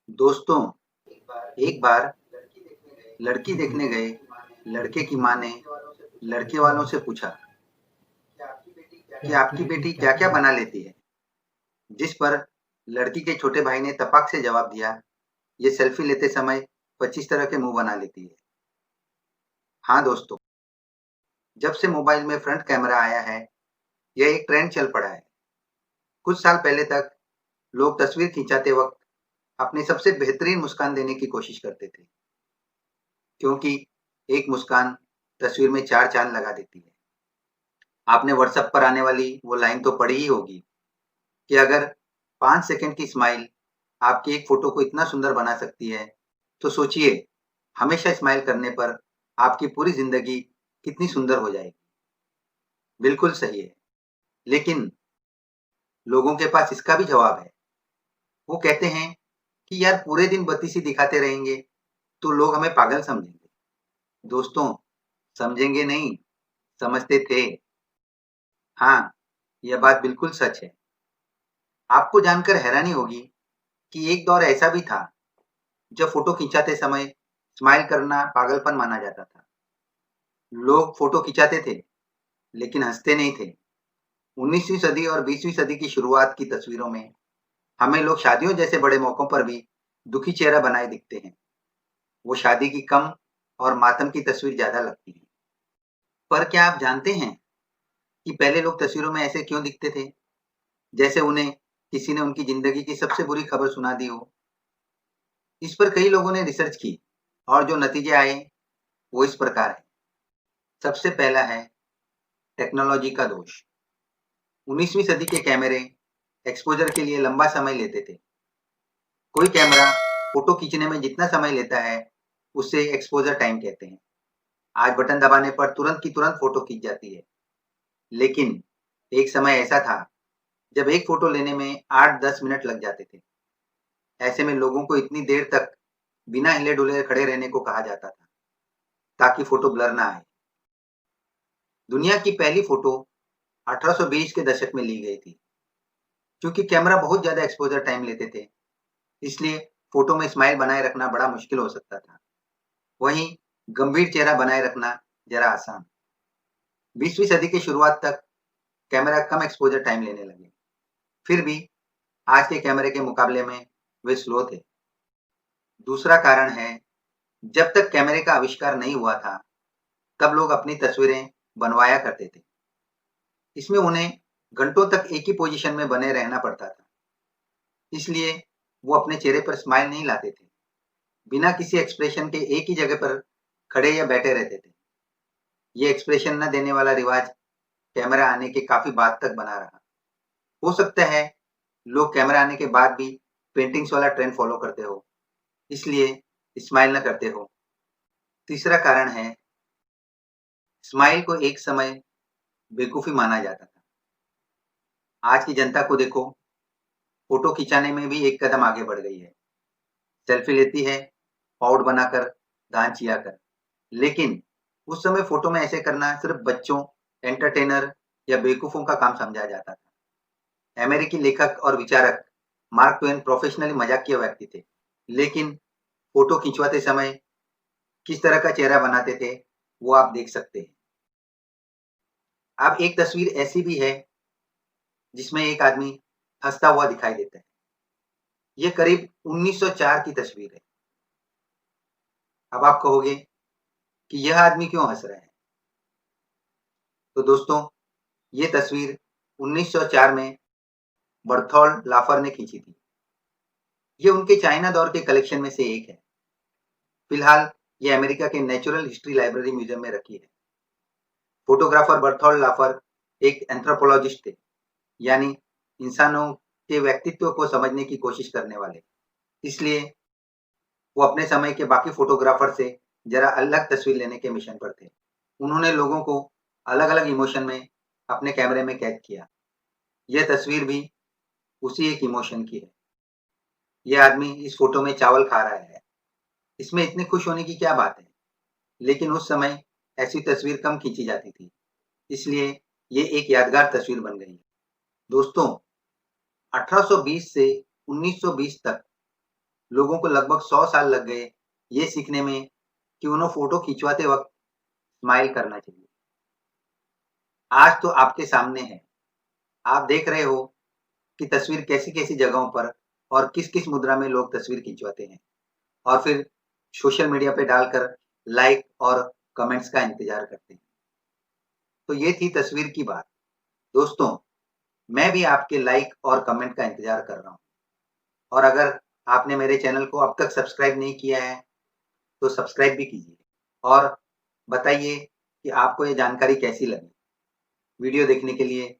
दोस्तों, एक बार लड़की देखने गए लड़के की माँ ने लड़के वालों से पूछा कि आपकी बेटी क्या क्या बना लेती है। जिस पर लड़की के छोटे भाई ने तपाक से जवाब दिया, ये सेल्फी लेते समय 25 तरह के मुंह बना लेती है। हाँ दोस्तों, जब से मोबाइल में फ्रंट कैमरा आया है, यह एक ट्रेंड चल पड़ा है। कुछ साल पहले तक लोग तस्वीर खिंचाते वक्त अपनी सबसे बेहतरीन मुस्कान देने की कोशिश करते थे, क्योंकि एक मुस्कान तस्वीर में चार चांद लगा देती है। आपने व्हाट्सएप पर आने वाली वो लाइन तो पढ़ी ही होगी कि अगर 5 सेकंड की स्माइल आपकी एक फोटो को इतना सुंदर बना सकती है, तो सोचिए हमेशा स्माइल करने पर आपकी पूरी जिंदगी कितनी सुंदर हो जाएगी। बिल्कुल सही है, लेकिन लोगों के पास इसका भी जवाब है। वो कहते हैं कि यार पूरे दिन बत्ती सी दिखाते रहेंगे तो लोग हमें पागल समझेंगे। दोस्तों, समझेंगे नहीं, समझते थे। हाँ, यह बात बिल्कुल सच है। आपको जानकर हैरानी होगी कि एक दौर ऐसा भी था जब फोटो खिंचाते समय स्माइल करना पागलपन माना जाता था। लोग फोटो खिंचाते थे लेकिन हंसते नहीं थे। 19वीं सदी और 20वीं सदी की शुरुआत की तस्वीरों में हमें लोग शादियों जैसे बड़े मौकों पर भी दुखी चेहरा बनाए दिखते हैं। वो शादी की कम और मातम की तस्वीर ज्यादा लगती है। पर क्या आप जानते हैं कि पहले लोग तस्वीरों में ऐसे क्यों दिखते थे, जैसे उन्हें किसी ने उनकी जिंदगी की सबसे बुरी खबर सुना दी हो। इस पर कई लोगों ने रिसर्च की और जो नतीजे आए वो इस प्रकार है। सबसे पहला है टेक्नोलॉजी का दोष। 19वीं सदी के कैमरे एक्सपोजर के लिए लंबा समय लेते थे। कोई कैमरा फोटो खींचने में जितना समय लेता है उसे एक्सपोजर टाइम कहते हैं। आज बटन दबाने पर तुरंत की तुरंत फोटो खींच जाती है, लेकिन एक समय ऐसा था जब एक फोटो लेने में 8-10 मिनट लग जाते थे। ऐसे में लोगों को इतनी देर तक बिना हिले डुले खड़े रहने को कहा जाता था ताकि फोटो ब्लर ना आए। दुनिया की पहली फोटो 1820 के दशक में ली गई थी। क्योंकि कैमरा बहुत ज्यादा एक्सपोजर टाइम लेते थे, इसलिए फोटो में स्माइल बनाए रखना बड़ा मुश्किल हो सकता था। वहीं गंभीर चेहरा बनाए रखना जरा आसान। 20वीं सदी की शुरुआत तक कैमरा कम एक्सपोजर टाइम लेने लगे। फिर भी आज के कैमरे के मुकाबले में वे स्लो थे। दूसरा कारण है, जब तक कैमरे का आविष्कार नहीं हुआ था तब लोग अपनी तस्वीरें बनवाया करते थे। इसमें उन्हें घंटों तक एक ही पोजीशन में बने रहना पड़ता था, इसलिए वो अपने चेहरे पर स्माइल नहीं लाते थे। बिना किसी एक्सप्रेशन के एक ही जगह पर खड़े या बैठे रहते थे। ये एक्सप्रेशन न देने वाला रिवाज कैमरा आने के काफी बाद तक बना रहा। हो सकता है लोग कैमरा आने के बाद भी पेंटिंग्स वाला ट्रेंड फॉलो करते हो, इसलिए स्माइल न करते हो। तीसरा कारण है, स्माइल को एक समय बेवकूफी माना जाता था। आज की जनता को देखो, फोटो खिंचाने में भी एक कदम आगे बढ़ गई है। सेल्फी लेती है पाउट बनाकर, दांत चियाकर। लेकिन उस समय फोटो में ऐसे करना सिर्फ बच्चों, एंटरटेनर या बेवकूफों का काम समझा जाता था। अमेरिकी लेखक और विचारक मार्क ट्वेन प्रोफेशनली मजाकिया व्यक्ति थे, लेकिन फोटो खिंचवाते समय किस तरह का चेहरा बनाते थे वो आप देख सकते हैं। अब एक तस्वीर ऐसी भी है जिसमें एक आदमी हंसता हुआ दिखाई देता है। ये करीब 1904 की तस्वीर है। अब आप कहोगे कि यह आदमी क्यों हंस रहा है? तो दोस्तों, ये तस्वीर 1904 में बर्थोल्ड लाफर ने खींची थी। ये उनके चाइना दौर के कलेक्शन में से एक है। फिलहाल ये अमेरिका के नेचुरल हिस्ट्री लाइब्रेरी म्यूजियम में रखी है। फोटोग्राफर बर्थोल्ड लाफर एक एंथ्रोपोलॉजिस्ट थे, यानी इंसानों के व्यक्तित्व को समझने की कोशिश करने वाले। इसलिए वो अपने समय के बाकी फोटोग्राफर से जरा अलग तस्वीर लेने के मिशन पर थे। उन्होंने लोगों को अलग-अलग इमोशन में अपने कैमरे में कैद किया। यह तस्वीर भी उसी एक इमोशन की है। यह आदमी इस फोटो में चावल खा रहा है। इसमें इतनी खुश होने की क्या बात है? लेकिन उस समय ऐसी तस्वीर कम खींची जाती थी, इसलिए ये एक यादगार तस्वीर बन गई। दोस्तों, 1820 से 1920 तक लोगों को लगभग 100 साल लग गए ये सीखने में कि उन्हें फोटो खिंचवाते वक्त स्माइल करना चाहिए। आज तो आपके सामने है। आप देख रहे हो कि तस्वीर कैसी-कैसी जगहों पर और किस-किस मुद्रा में लोग तस्वीर खिंचवाते हैं और फिर सोशल मीडिया पे डालकर लाइक और कमेंट्स का इंतज़ार करते हैं। तो ये थी तस्वीर की बात। दोस्तों, मैं भी आपके लाइक और कमेंट का इंतज़ार कर रहा हूँ और अगर आपने मेरे चैनल को अब तक सब्सक्राइब नहीं किया है, तो सब्सक्राइब भी कीजिए और बताइए कि आपको ये जानकारी कैसी लगी। वीडियो देखने के लिए